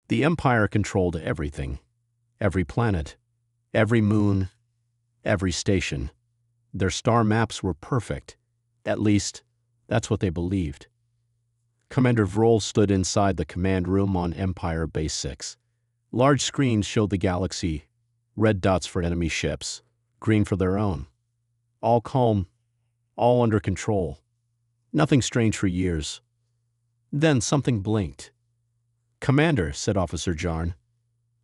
The Empire controlled everything. Every planet, every moon, every station. Their star maps were perfect. At least, that's what they believed. Commander Vroll stood inside the command room on Empire Base 6. Large screens showed the galaxy, red dots for enemy ships, green for their own. All calm, all under control. Nothing strange for years. Then something blinked. "Commander," said Officer Jarn.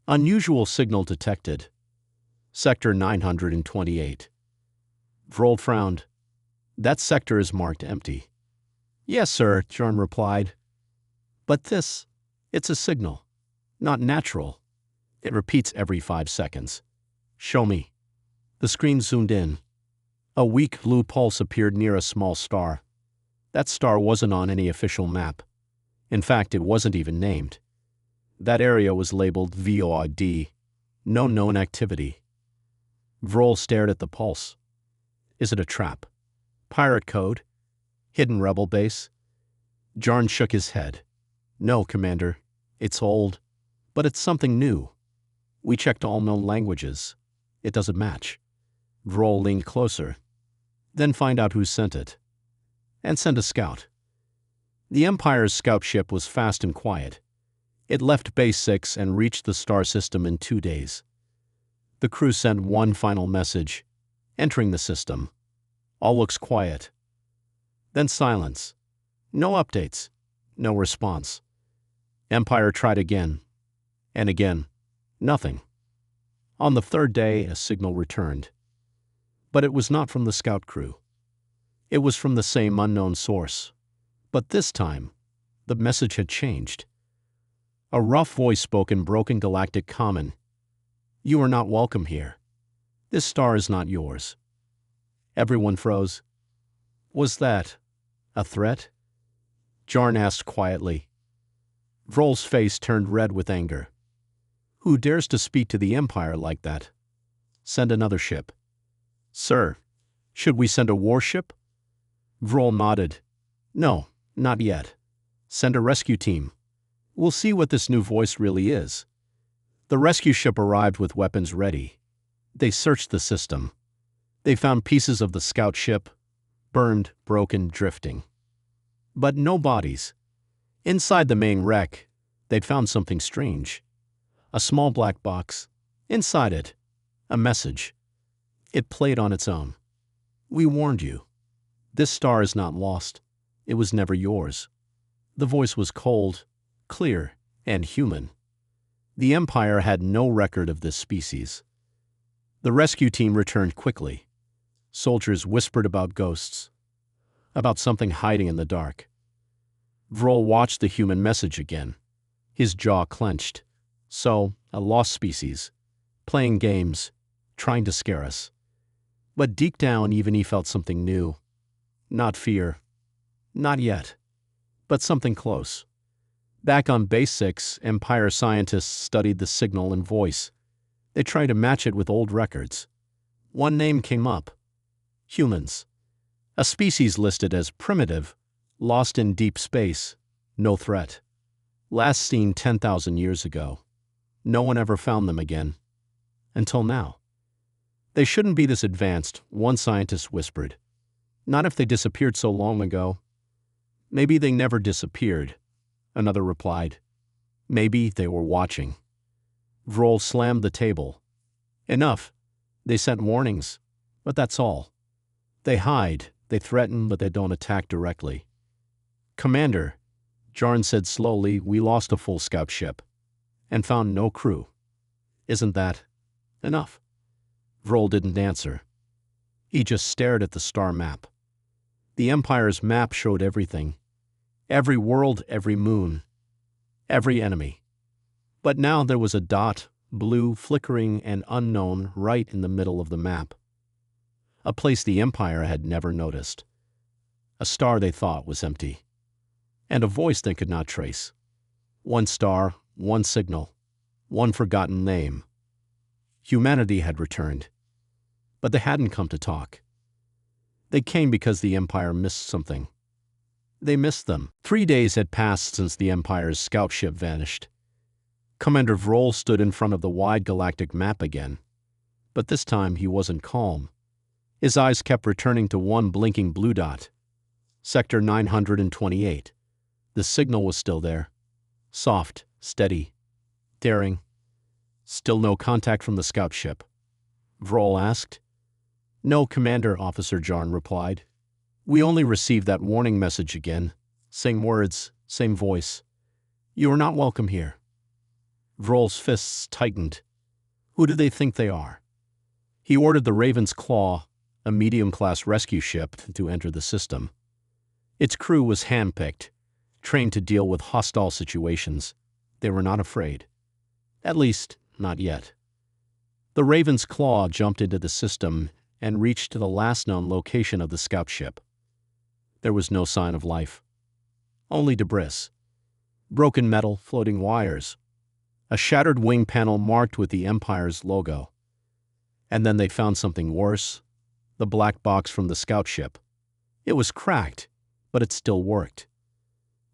"Unusual signal detected. Sector 928. Vroll frowned. "That sector is marked empty." "Yes, sir," Jarn replied. "But it's a signal. Not natural. It repeats every 5 seconds." "Show me." The screen zoomed in. A weak blue pulse appeared near a small star. That star wasn't on any official map. In fact, it wasn't even named. That area was labeled VOID, no known activity. Vroll stared at the pulse. Is it a trap? Pirate code? Hidden rebel base? Jarn shook his head. "No, Commander. It's old, but it's something new. We checked all known languages. It doesn't match." Vroll leaned closer. "Then find out who sent it. And send a scout." The Empire's scout ship was fast and quiet. It left Base 6 and reached the star system in 2 days. The crew sent one final message, entering the system. All looks quiet. Then silence. No updates. No response. Empire tried again. And again. Nothing. On the 3rd day, a signal returned. But it was not from the scout crew. It was from the same unknown source. But this time, the message had changed. A rough voice spoke in broken galactic common. "You are not welcome here. This star is not yours." Everyone froze. Was that a threat? Jarn asked quietly. Vroll's face turned red with anger. "Who dares to speak to the Empire like that? Send another ship." "Sir, should we send a warship?" Vroll nodded. "No, not yet. Send a rescue team. We'll see what this new voice really is." The rescue ship arrived with weapons ready. They searched the system. They found pieces of the scout ship, burned, broken, drifting. But no bodies. Inside the main wreck, they'd found something strange. A small black box. Inside it, a message. It played on its own. "We warned you. This star is not lost. It was never yours." The voice was cold, clear, and human. The Empire had no record of this species. The rescue team returned quickly. Soldiers whispered about ghosts, about something hiding in the dark. Vroll watched the human message again. His jaw clenched. So, a lost species, playing games, trying to scare us. But deep down, even he felt something new. Not fear. Not yet. But something close. Back on Base 6, Empire scientists studied the signal and voice. They tried to match it with old records. One name came up. Humans. A species listed as primitive, lost in deep space, no threat. Last seen 10,000 years ago. No one ever found them again. Until now. "They shouldn't be this advanced," one scientist whispered. "Not if they disappeared so long ago." "Maybe they never disappeared," another replied. "Maybe they were watching." Vroll slammed the table. "Enough. They sent warnings, but that's all. They hide, they threaten, but they don't attack directly." "Commander," Jarn said slowly, "we lost a full scout ship and found no crew. Isn't that enough?" Vroll didn't answer. He just stared at the star map. The Empire's map showed everything. Every world, every moon, every enemy. But now there was a dot, blue, flickering, and unknown, right in the middle of the map. A place the Empire had never noticed. A star they thought was empty. And a voice they could not trace. One star, one signal, one forgotten name. Humanity had returned. But they hadn't come to talk. They came because the Empire missed something. They missed them. 3 days had passed since the Empire's scout ship vanished. Commander Vrol stood in front of the wide galactic map again. But this time he wasn't calm. His eyes kept returning to one blinking blue dot. Sector 928. The signal was still there. Soft, steady, daring. Still no contact from the scout ship. Vrol asked. No, Commander, Officer Jarn replied. We only received that warning message again. Same words, same voice. You are not welcome here. Vrol's fists tightened. Who do they think they are? He ordered the Raven's Claw, a medium-class rescue ship, to enter the system. Its crew was handpicked, trained to deal with hostile situations. They were not afraid. At least, not yet. The Raven's Claw jumped into the system and reached to the last known location of the scout ship. There was no sign of life. Only debris. Broken metal, floating wires. A shattered wing panel marked with the Empire's logo. And then they found something worse. The black box from the scout ship. It was cracked, but it still worked.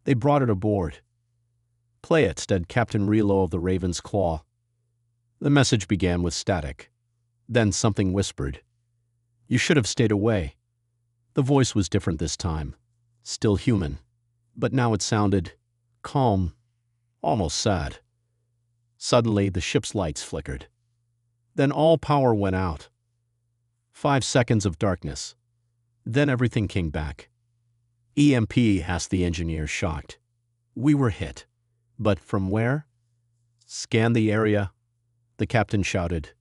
They brought it aboard. Play it, said Captain Relo of the Raven's Claw. The message began with static. Then something whispered. You should have stayed away. The voice was different this time. Still human. But now it sounded calm, almost sad. Suddenly, the ship's lights flickered. Then all power went out. 5 seconds of darkness. Then everything came back. EMP, asked the engineer, shocked. We were hit. But from where? Scan the area, the captain shouted.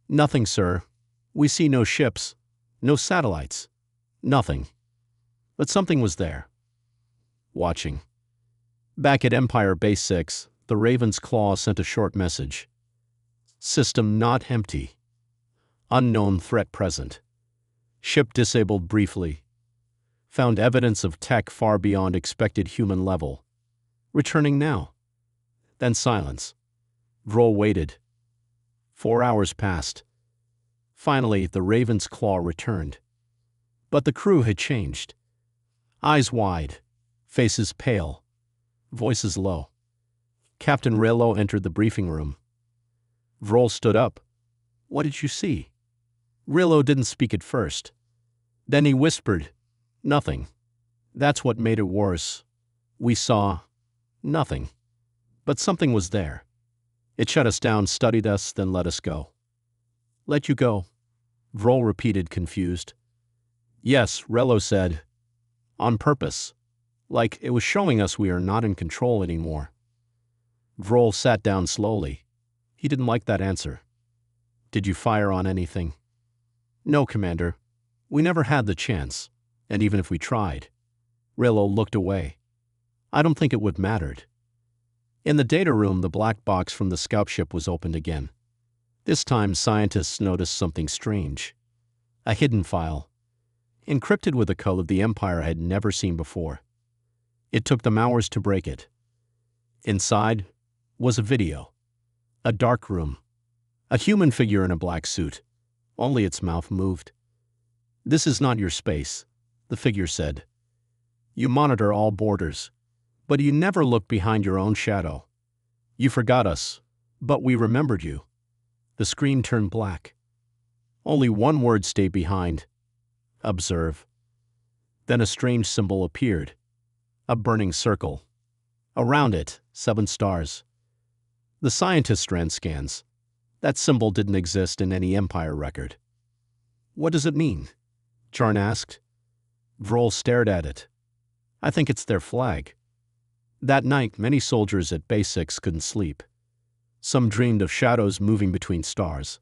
Nothing, sir. We see no ships, no satellites, nothing. But something was there. Watching. Back at Empire Base 6, the Raven's Claw sent a short message. System not empty. Unknown threat present. Ship disabled briefly. Found evidence of tech far beyond expected human level. Returning now. Then silence. Vrol waited. 4 hours passed. Finally, the Raven's Claw returned. But the crew had changed. Eyes wide, faces pale, voices low. Captain Relo entered the briefing room. Vrol stood up. What did you see? Relo didn't speak at first. Then he whispered, Nothing. That's what made it worse. We saw nothing. But something was there. It shut us down, studied us, then let us go. Let you go, Vrol repeated, confused. Yes, Relo said. On purpose. Like it was showing us we are not in control anymore. Vrol sat down slowly. He didn't like that answer. Did you fire on anything? No, Commander. We never had the chance. And even if we tried. Relo looked away. I don't think it would have mattered. In the data room, the black box from the scout ship was opened again. This time, scientists noticed something strange. A hidden file. Encrypted with a code the Empire had never seen before. It took them hours to break it. Inside was a video. A dark room. A human figure in a black suit. Only its mouth moved. This is not your space, the figure said. You monitor all borders, but you never look behind your own shadow. You forgot us, but we remembered you. The screen turned black. Only one word stayed behind. Observe. Then a strange symbol appeared. A burning circle. Around it, 7 stars. The scientists ran scans. That symbol didn't exist in any Empire record. What does it mean? Jarn asked. Vrol stared at it. I think it's their flag. That night, many soldiers at Base 6 couldn't sleep. Some dreamed of shadows moving between stars.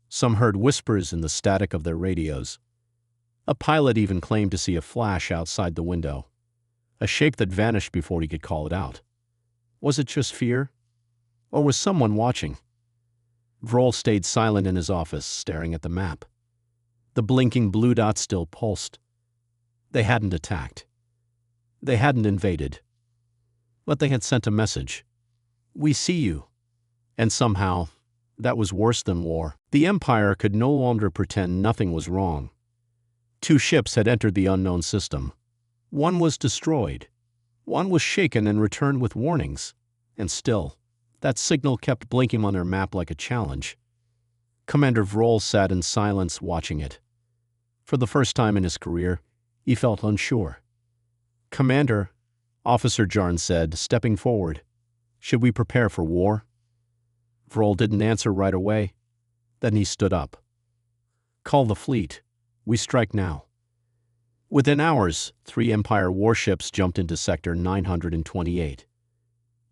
Some heard whispers in the static of their radios. A pilot even claimed to see a flash outside the window. A shape that vanished before he could call it out. Was it just fear? Or was someone watching? Vrol stayed silent in his office, staring at the map. The blinking blue dot still pulsed. They hadn't attacked. They hadn't invaded. But they had sent a message. We see you. And somehow, that was worse than war. The Empire could no longer pretend nothing was wrong. 2 ships had entered the unknown system. One was destroyed. One was shaken and returned with warnings. And still, That signal kept blinking on their map like a challenge. Commander Vroll sat in silence watching it. For the first time in his career, he felt unsure. "Commander," Officer Jarn said, stepping forward, "should we prepare for war?" Vroll didn't answer right away. Then he stood up. "Call the fleet. We strike now." Within hours, 3 Empire warships jumped into Sector 928.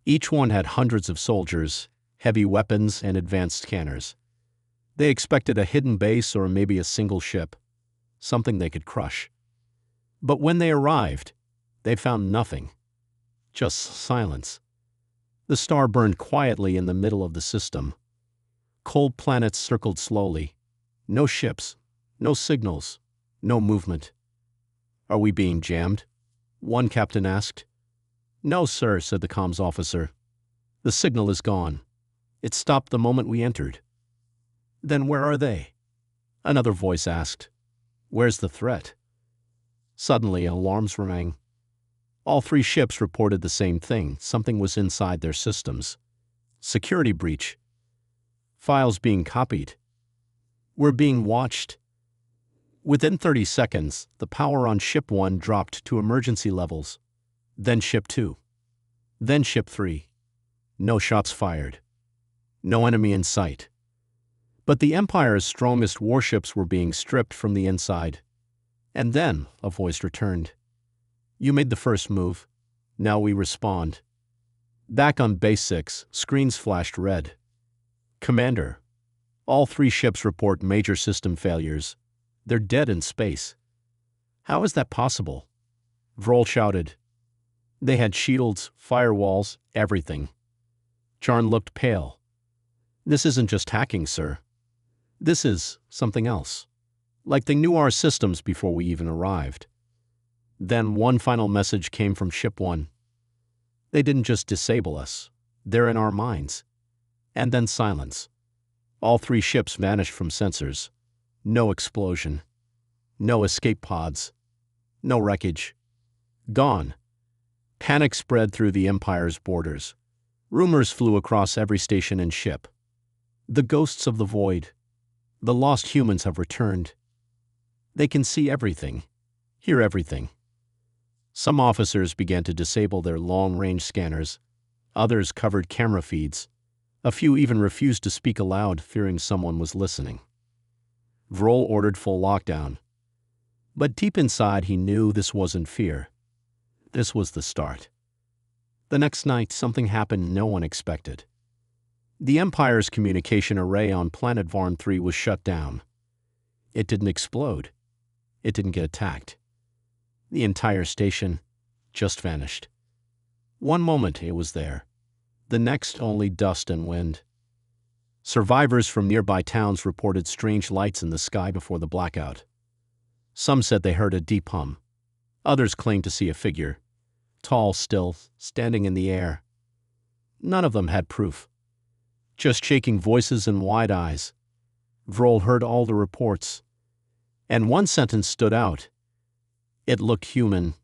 Each one had hundreds of soldiers, heavy weapons, and advanced scanners. They expected a hidden base or maybe a single ship, something they could crush. But when they arrived, they found nothing. Just silence. The star burned quietly in the middle of the system. Cold planets circled slowly. No ships, no signals, no movement. "Are we being jammed?" one captain asked. "No, sir," said the comms officer. "The signal is gone. It stopped the moment we entered." "Then where are they?" Another voice asked. "Where's the threat?" Suddenly, alarms rang. All 3 ships reported the same thing. Something was inside their systems. Security breach. Files being copied. "We're being watched." Within 30 seconds, the power on Ship 1 dropped to emergency levels. Then Ship 2. Then Ship 3. No shots fired. No enemy in sight. But the Empire's strongest warships were being stripped from the inside. And then a voice returned. "You made the first move. Now we respond." Back on Base 6, screens flashed red. "Commander, all 3 ships report major system failures. They're dead in space." "How is that possible?" Vroll shouted. "They had shields, firewalls, everything." Jarn looked pale. "This isn't just hacking, sir. This is something else. Like they knew our systems before we even arrived." Then one final message came from Ship 1. "They didn't just disable us. They're in our minds." And then silence. All 3 ships vanished from sensors. No explosion. No escape pods. No wreckage. Gone. Panic spread through the Empire's borders. Rumors flew across every station and ship. "The ghosts of the void. The lost humans have returned. They can see everything, hear everything." Some officers began to disable their long-range scanners. Others covered camera feeds. A few even refused to speak aloud, fearing someone was listening. Vroll ordered full lockdown. But deep inside, he knew this wasn't fear. This was the start. The next night, something happened no one expected. The Empire's communication array on planet Varn 3 was shut down. It didn't explode. It didn't get attacked. The entire station just vanished. One moment it was there. The next, only dust and wind. Survivors from nearby towns reported strange lights in the sky before the blackout. Some said they heard a deep hum. Others claimed to see a figure, tall, still, standing in the air. None of them had proof. Just shaking voices and wide eyes. Vroll heard all the reports. And one sentence stood out. "It looked human,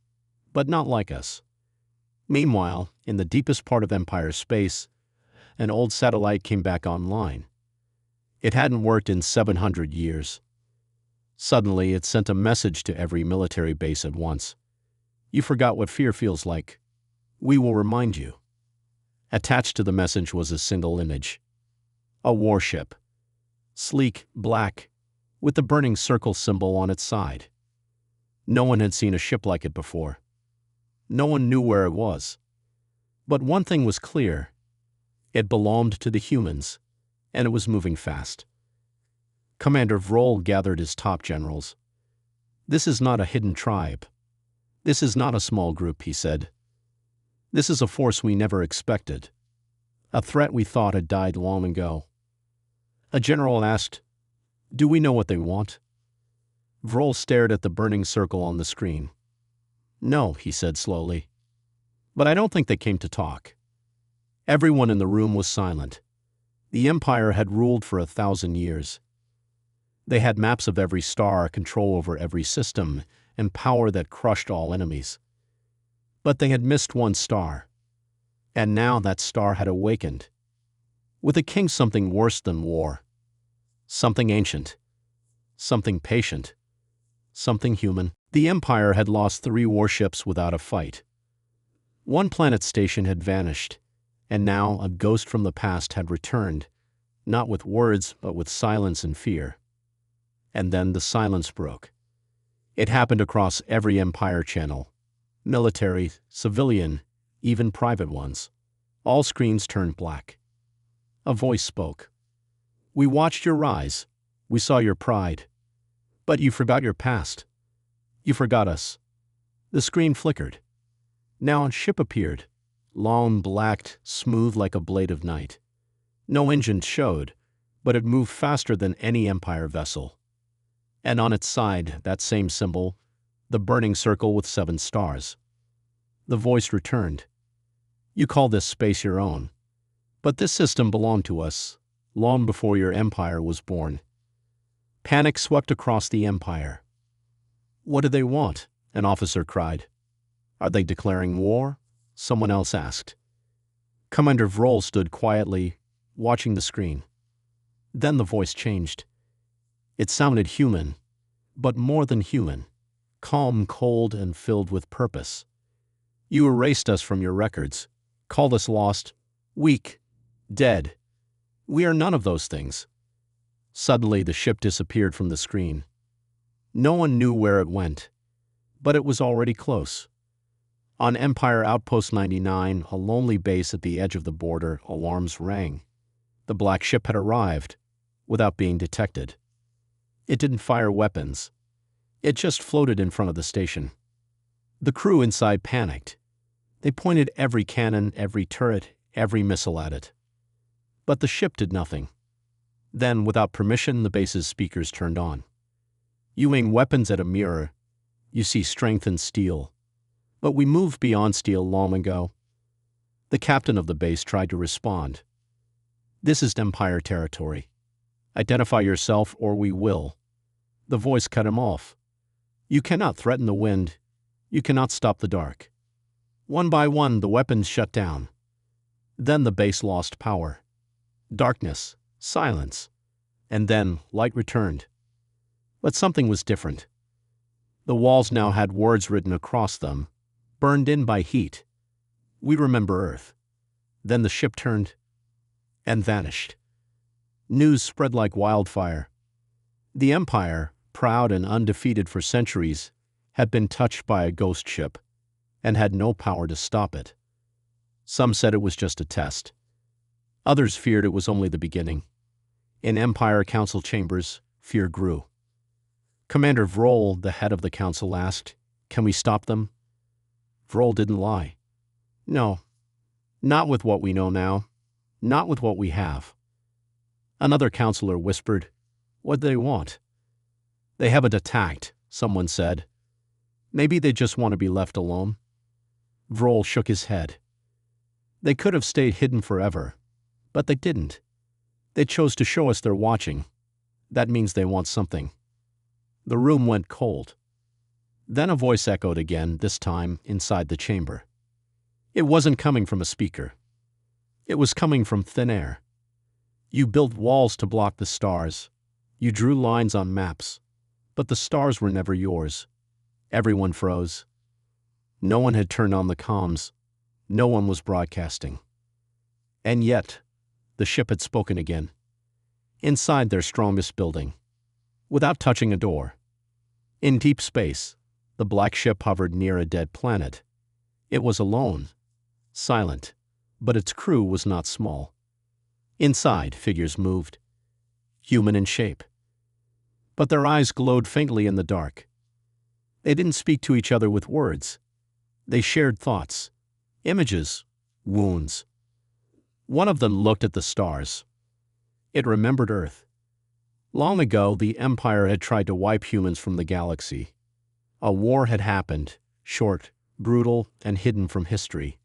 but not like us." Meanwhile, in the deepest part of Empire space, an old satellite came back online. It hadn't worked in 700 years. Suddenly, it sent a message to every military base at once. "You forgot what fear feels like. We will remind you." Attached to the message was a single image. A warship. Sleek, black, with the burning circle symbol on its side. No one had seen a ship like it before. No one knew where it was. But one thing was clear. It belonged to the humans, and it was moving fast. Commander Vroll gathered his top generals. "This is not a hidden tribe. This is not a small group," he said. "This is a force we never expected. A threat we thought had died long ago." A general asked, "Do we know what they want?" Vroll stared at the burning circle on the screen. "No," he said slowly. "But I don't think they came to talk." Everyone in the room was silent. The Empire had ruled for 1,000 years. They had maps of every star, control over every system, and power that crushed all enemies. But they had missed one star. And now that star had awakened. With a king, something worse than war. Something ancient. Something patient. Something human. The Empire had lost 3 warships without a fight. One planet station had vanished, and now a ghost from the past had returned, not with words, but with silence and fear. And then the silence broke. It happened across every Empire channel. Military, civilian, even private ones. All screens turned black. A voice spoke. "We watched your rise. We saw your pride. But you forgot your past. You forgot us." The screen flickered. Now a ship appeared, long, blacked, smooth like a blade of night. No engine showed, but it moved faster than any Empire vessel. And on its side, that same symbol, the burning circle with 7 stars. The voice returned. "You call this space your own, but this system belonged to us long before your empire was born." Panic swept across the Empire. "What do they want?" an officer cried. "Are they declaring war?" someone else asked. Commander Vroll stood quietly, watching the screen. Then the voice changed. It sounded human, but more than human. Calm, cold, and filled with purpose. "You erased us from your records, called us lost, weak, dead. We are none of those things." Suddenly, the ship disappeared from the screen. No one knew where it went, but it was already close. On Empire Outpost 99, a lonely base at the edge of the border, alarms rang. The black ship had arrived, without being detected. It didn't fire weapons. It just floated in front of the station. The crew inside panicked. They pointed every cannon, every turret, every missile at it. But the ship did nothing. Then, without permission, the base's speakers turned on. "You aim weapons at a mirror. You see strength in steel. But we moved beyond steel long ago." The captain of the base tried to respond. "This is Empire territory. Identify yourself or we will." The voice cut him off. "You cannot threaten the wind. You cannot stop the dark." One by one, the weapons shut down. Then the base lost power. Darkness, silence, and then light returned. But something was different. The walls now had words written across them, burned in by heat. "We remember Earth." Then the ship turned and vanished. News spread like wildfire. The Empire, proud and undefeated for centuries, had been touched by a ghost ship and had no power to stop it. Some said it was just a test. Others feared it was only the beginning. In Empire Council chambers, fear grew. Commander Vroll, the head of the council, asked, "Can we stop them?" Vroll didn't lie. "No, not with what we know now, not with what we have." Another counselor whispered, "What do they want?" "They haven't attacked," someone said. "Maybe they just want to be left alone." Vroll shook his head. "They could have stayed hidden forever, but they didn't. They chose to show us they're watching. That means they want something." The room went cold. Then a voice echoed again, this time inside the chamber. It wasn't coming from a speaker. It was coming from thin air. "You built walls to block the stars. You drew lines on maps. But the stars were never yours." Everyone froze. No one had turned on the comms. No one was broadcasting. And yet, the ship had spoken again. Inside their strongest building. Without touching a door. In deep space, the black ship hovered near a dead planet. It was alone, silent, but its crew was not small. Inside, figures moved, human in shape. But their eyes glowed faintly in the dark. They didn't speak to each other with words. They shared thoughts, images, wounds. One of them looked at the stars. It remembered Earth. Long ago, the Empire had tried to wipe humans from the galaxy. A war had happened, short, brutal, and hidden from history.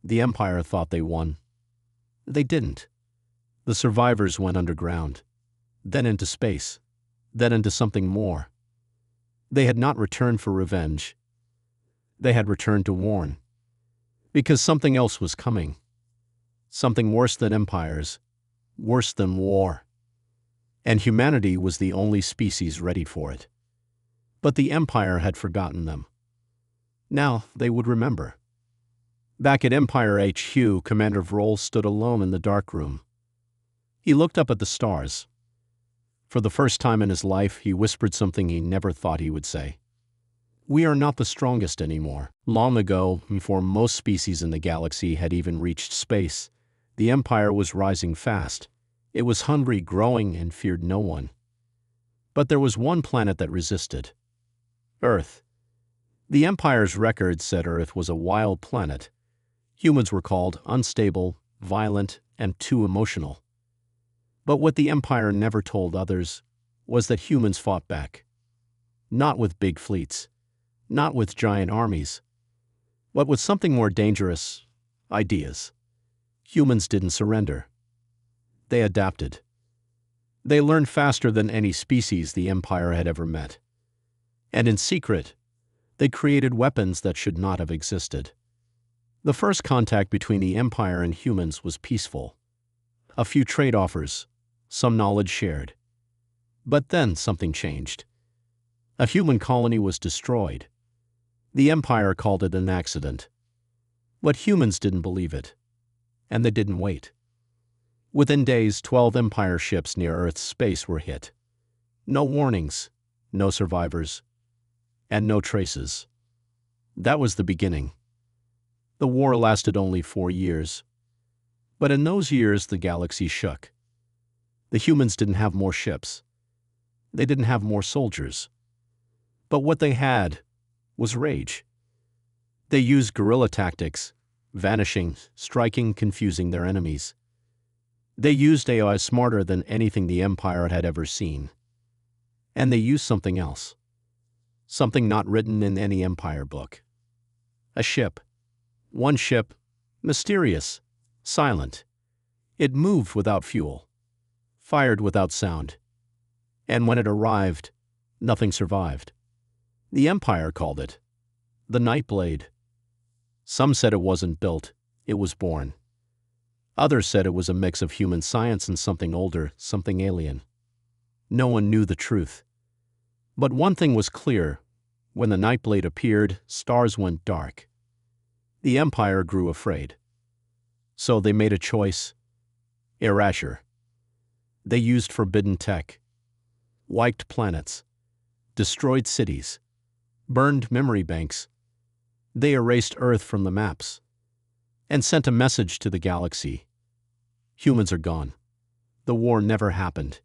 The Empire thought they won. They didn't. The survivors went underground, then into space, then into something more. They had not returned for revenge. They had returned to warn. Because something else was coming. Something worse than empires, worse than war. And humanity was the only species ready for it. But the Empire had forgotten them. Now they would remember. Back at Empire HQ, Commander Vroll stood alone in the dark room. He looked up at the stars. For the first time in his life, he whispered something he never thought he would say. We are not the strongest anymore. Long ago, before most species in the galaxy had even reached space, the Empire was rising fast. It was hungry, growing, and feared no one. But there was one planet that resisted. Earth. The Empire's record said Earth was a wild planet. Humans were called unstable, violent, and too emotional. But what the Empire never told others was that humans fought back. Not with big fleets, not with giant armies, but with something more dangerous: ideas. Humans didn't surrender. They adapted. They learned faster than any species the Empire had ever met. And in secret, they created weapons that should not have existed. The first contact between the Empire and humans was peaceful. A few trade offers, some knowledge shared. But then something changed. A human colony was destroyed. The Empire called it an accident. But humans didn't believe it. And they didn't wait. Within days, 12 Empire ships near Earth's space were hit. No warnings, no survivors, and no traces. That was the beginning. The war lasted only 4 years. But in those years, the galaxy shook. The humans didn't have more ships. They didn't have more soldiers. But what they had was rage. They used guerrilla tactics, vanishing, striking, confusing their enemies. They used AI smarter than anything the Empire had ever seen. And they used something else. Something not written in any Empire book. A ship. One ship, mysterious, silent. It moved without fuel, fired without sound. And when it arrived, nothing survived. The Empire called it the Nightblade. Some said it wasn't built, it was born. Others said it was a mix of human science and something older, something alien. No one knew the truth. But one thing was clear: when the Nightblade appeared, stars went dark. The Empire grew afraid. So they made a choice: erasure. They used forbidden tech, wiped planets, destroyed cities, burned memory banks. They erased Earth from the maps and sent a message to the galaxy: humans are gone. The war never happened.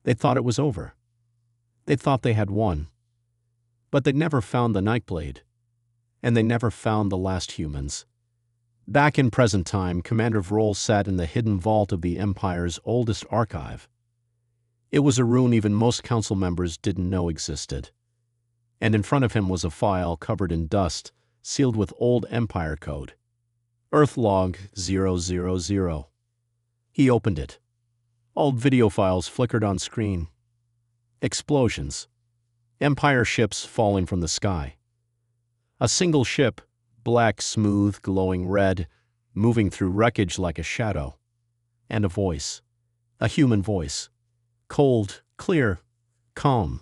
They thought it was over. They thought they had won. But they never found the Nightblade. And they never found the last humans. Back in present time, Commander Vroll sat in the hidden vault of the Empire's oldest archive. It was a room even most council members didn't know existed. And in front of him was a file covered in dust, sealed with old Empire code. Earth log 000. He opened it. Old video files flickered on screen. Explosions. Empire ships falling from the sky. A single ship, black, smooth, glowing red, moving through wreckage like a shadow. And a voice. A human voice. Cold, clear, calm.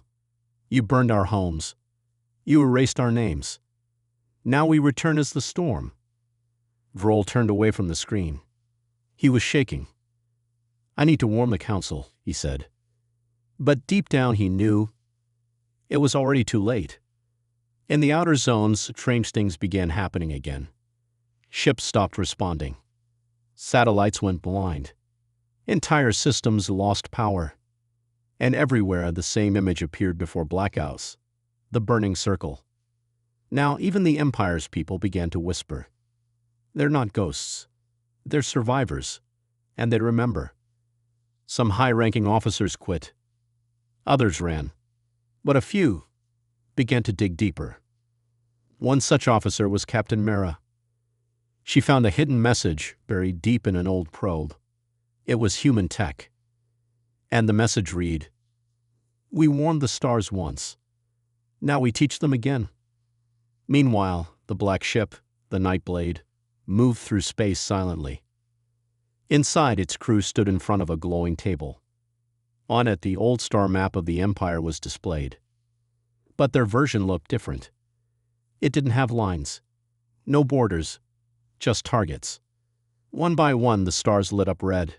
You burned our homes. You erased our names. Now we return as the storm. Vroll turned away from the screen. He was shaking. I need to warn the council, he said. But deep down he knew it was already too late. In the outer zones, strange things began happening again. Ships stopped responding. Satellites went blind. Entire systems lost power. And everywhere the same image appeared before blackouts: the burning circle. Now even the Empire's people began to whisper. They're not ghosts. They're survivors. And they remember. Some high-ranking officers quit. Others ran. But a few began to dig deeper. One such officer was Captain Mara. She found a hidden message buried deep in an old probe. It was human tech. And the message read, "We warned the stars once. Now we teach them again." Meanwhile, the black ship, the Nightblade, moved through space silently. Inside, its crew stood in front of a glowing table. On it, the old star map of the Empire was displayed. But their version looked different. It didn't have lines, no borders, just targets. One by one, the stars lit up red.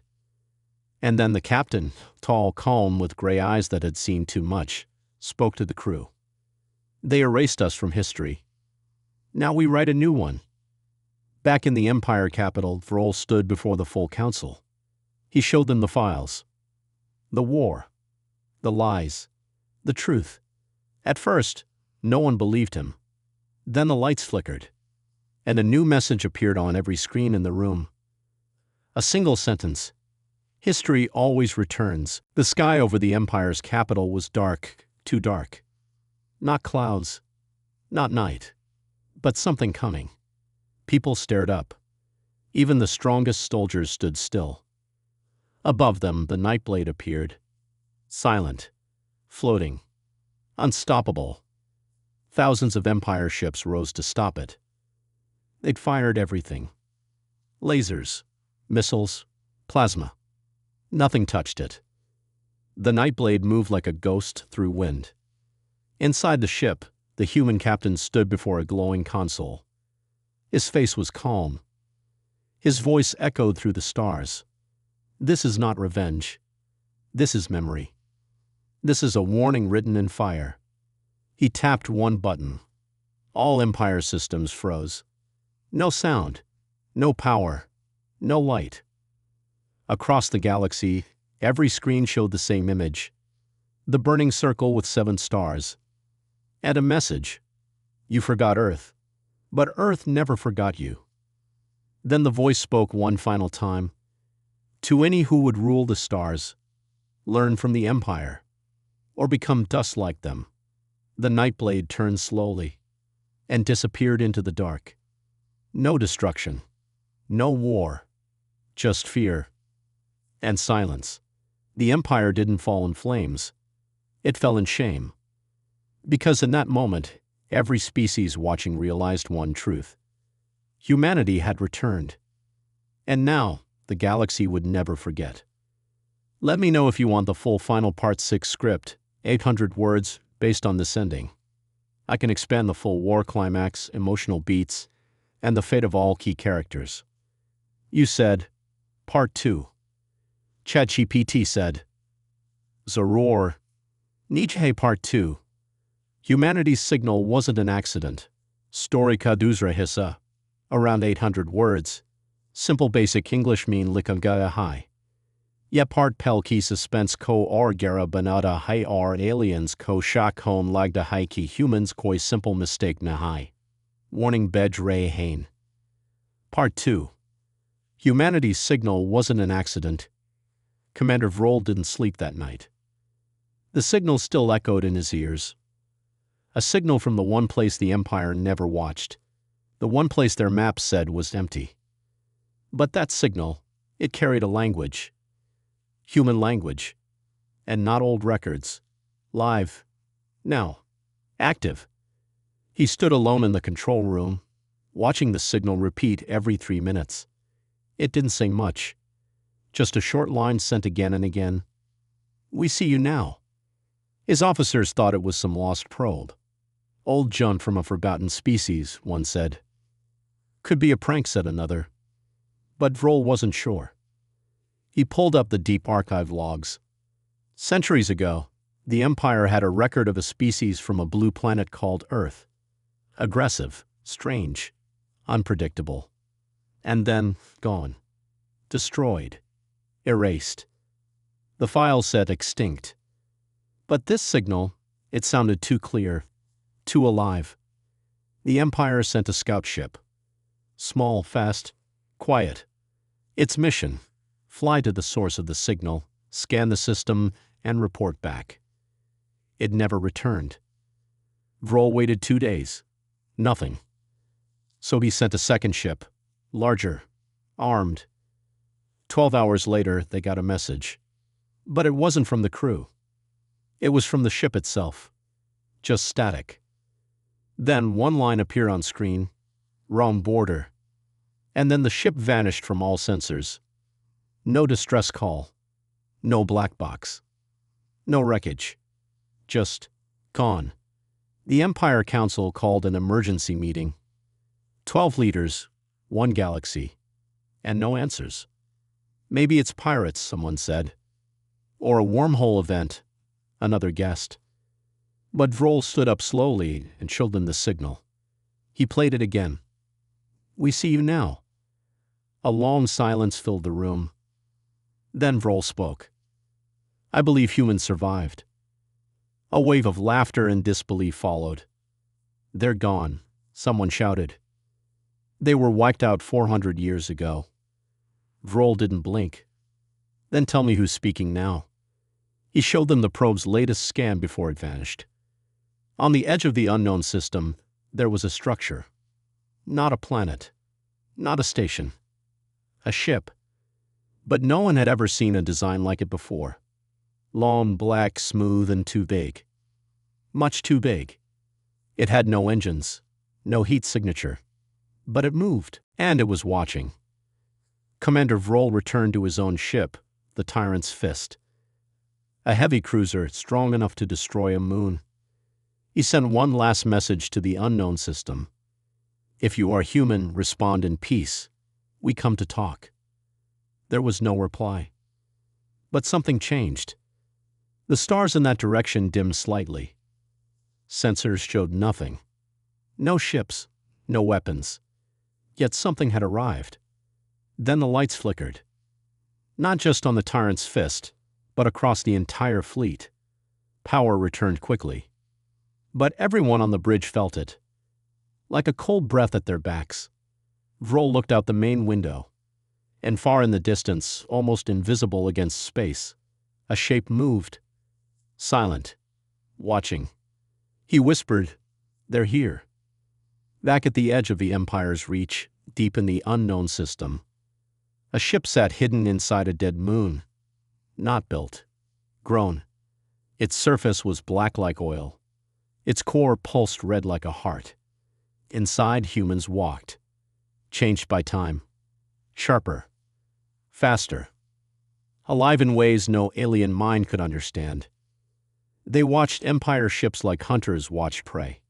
And then the captain, tall, calm, with gray eyes that had seen too much, spoke to the crew. They erased us from history. Now we write a new one. Back in the Empire capital, Vrol stood before the full council. He showed them the files. The war. The lies. The truth. At first, no one believed him. Then the lights flickered, and a new message appeared on every screen in the room. A single sentence. History always returns. The sky over the Empire's capital was dark, too dark. Not clouds, not night, but something coming. People stared up. Even the strongest soldiers stood still. Above them, the Nightblade appeared. Silent, floating, unstoppable. Thousands of Empire ships rose to stop it. They'd fired everything. Lasers, missiles, plasma. Nothing touched it. The Nightblade moved like a ghost through wind. Inside the ship, the human captain stood before a glowing console. His face was calm. His voice echoed through the stars. This is not revenge. This is memory. This is a warning written in fire. He tapped one button. All Empire systems froze. No sound, no power, no light. Across the galaxy, every screen showed the same image. The burning circle with 7 stars. And a message. You forgot Earth, but Earth never forgot you. Then the voice spoke one final time. To any who would rule the stars, learn from the Empire, or become dust like them. The Nightblade turned slowly and disappeared into the dark. No destruction, no war, just fear and silence. The Empire didn't fall in flames. It fell in shame. Because in that moment, every species watching realized one truth. Humanity had returned. And now, the galaxy would never forget. Let me know if you want the full Final Part 6 script, 800 words, based on this ending. I can expand the full war climax, emotional beats, and the fate of all key characters. You said, Part 2. ChatGPT said, Zoror, Nietzsche Part 2. Humanity's signal wasn't an accident. Story Kaduzra Hissa. Around 800 words. Simple basic English mean likangaya high. Yet part pel ki suspense ko or gara banada hai or aliens ko shak hon lagda hai ki humans koi simple mistake na hai. Warning Bedj Ray Hain. Part 2. Humanity's signal wasn't an accident. Commander Vrol didn't sleep that night. The signal still echoed in his ears. A signal from the one place the Empire never watched. The one place their maps said was empty. But that signal, it carried a language. Human language. And not old records. Live. Now. Active. He stood alone in the control room, watching the signal repeat every 3 minutes. It didn't say much. Just a short line sent again and again. We see you now. His officers thought it was some lost probe. Old junk from a forgotten species, one said. Could be a prank, said another. But Vrol wasn't sure. He pulled up the deep archive logs. Centuries ago, the Empire had a record of a species from a blue planet called Earth. Aggressive, strange, unpredictable. And then, gone. Destroyed. Erased. The file said extinct. But this signal, it sounded too clear, too alive. The Empire sent a scout ship. Small, fast, quiet. Its mission, fly to the source of the signal, scan the system, and report back. It never returned. Vrol waited 2 days. Nothing. So he sent a second ship, larger, armed. 12 hours later, they got a message. But it wasn't from the crew. It was from the ship itself. Just static. Then one line appeared on screen. Wrong border. And then the ship vanished from all sensors. No distress call. No black box. No wreckage. Just gone. The Empire Council called an emergency meeting. 12 leaders, 1 galaxy, and no answers. Maybe it's pirates, someone said. Or a wormhole event, another guessed. But Vrol stood up slowly and showed them the signal. He played it again. "We see you now." A long silence filled the room. Then Vrol spoke. "I believe humans survived." A wave of laughter and disbelief followed. "They're gone," someone shouted. "They were wiped out 400 years ago." Vrol didn't blink. "Then tell me who's speaking now." He showed them the probe's latest scan before it vanished. On the edge of the unknown system, there was a structure. Not a planet. Not a station. A ship. But no one had ever seen a design like it before. Long, black, smooth, and too big. Much too big. It had no engines, no heat signature. But it moved, and it was watching. Commander Vrol returned to his own ship, the Tyrant's Fist. A heavy cruiser strong enough to destroy a moon. He sent one last message to the unknown system. "If you are human, respond in peace. We come to talk." There was no reply. But something changed. The stars in that direction dimmed slightly. Sensors showed nothing. No ships, no weapons. Yet something had arrived. Then the lights flickered. Not just on the Tyrant's Fist, but across the entire fleet. Power returned quickly. But everyone on the bridge felt it. Like a cold breath at their backs. Vrol looked out the main window. And far in the distance, almost invisible against space, a shape moved. Silent. Watching. He whispered, "They're here." Back at the edge of the Empire's reach, deep in the unknown system, a ship sat hidden inside a dead moon. Not built. Grown. Its surface was black like oil. Its core pulsed red like a heart. Inside, humans walked. Changed by time. Sharper. Faster. Alive in ways no alien mind could understand. They watched Empire ships like hunters watch prey.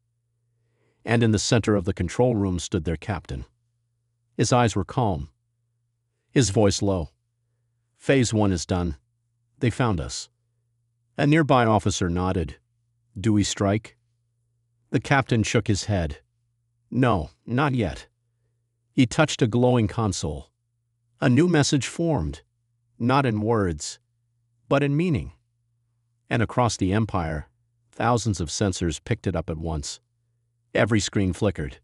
And in the center of the control room stood their captain. His eyes were calm. His voice low. "Phase 1 is done. They found us." A nearby officer nodded. "Do we strike?" The captain shook his head. "No, not yet." He touched a glowing console. A new message formed, not in words, but in meaning. And across the Empire, thousands of sensors picked it up at once. Every screen flickered.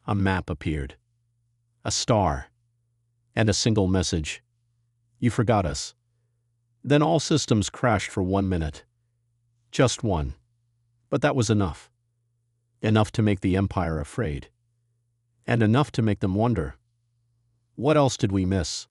A map appeared. A star. And a single message. "You forgot us." Then all systems crashed for 1 minute. Just one. But that was enough. Enough to make the Empire afraid. And enough to make them wonder, what else did we miss?